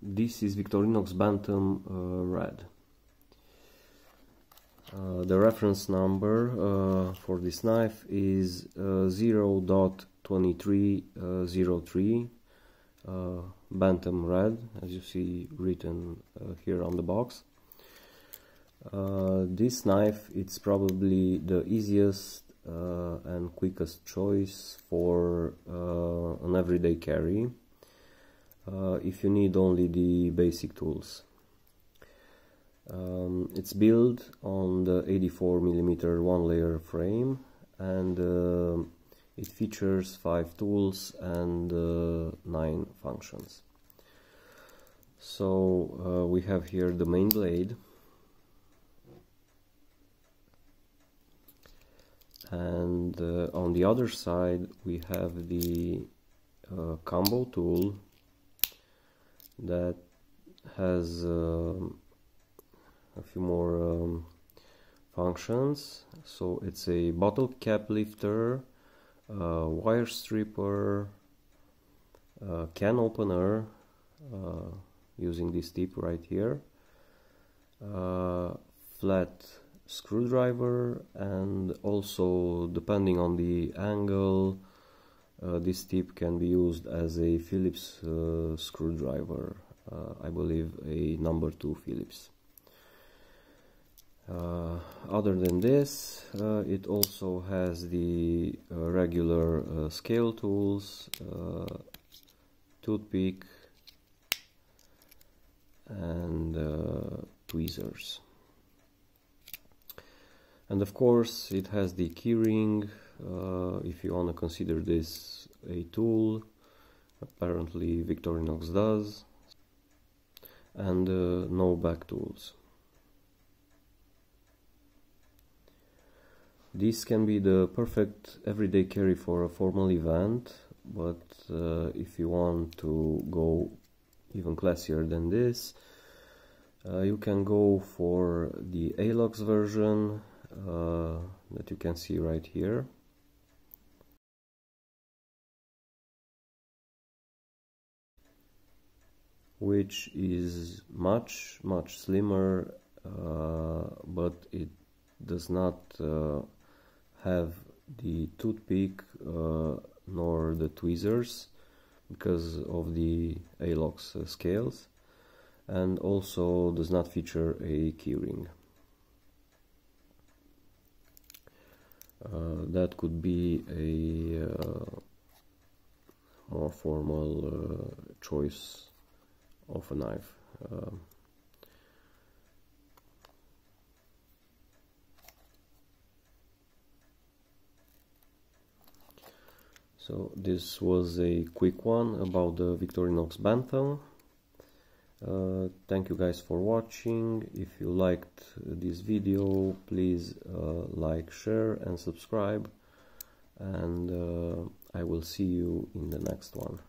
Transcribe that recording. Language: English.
This is Victorinox Bantam Red. The reference number for this knife is 0.2303 Bantam Red, as you see written here on the box. This knife, it's probably the easiest and quickest choice for an everyday carry if you need only the basic tools. It's built on the 84mm one layer frame, and it features 5 tools and 9 functions. So we have here the main blade, and on the other side we have the combo tool that has a few more functions. So it's a bottle cap lifter, wire stripper, can opener using this tip right here, flat screwdriver, and also, depending on the angle, this tip can be used as a Phillips screwdriver, I believe a number 2 Phillips. Other than this, it also has the regular scale tools, toothpick, and tweezers. And of course it has the keyring, if you want to consider this a tool. Apparently Victorinox does. And no back tools. This can be the perfect everyday carry for a formal event, but if you want to go even classier than this, you can go for the ALOX version that you can see right here. Which is much slimmer, but it does not have the toothpick nor the tweezers because of the ALOX scales, and also does not feature a keyring. That could be a more formal choice of a knife. So this was a quick one about the Victorinox Bantam. Thank you guys for watching. If you liked this video, please like, share and subscribe, and I will see you in the next one.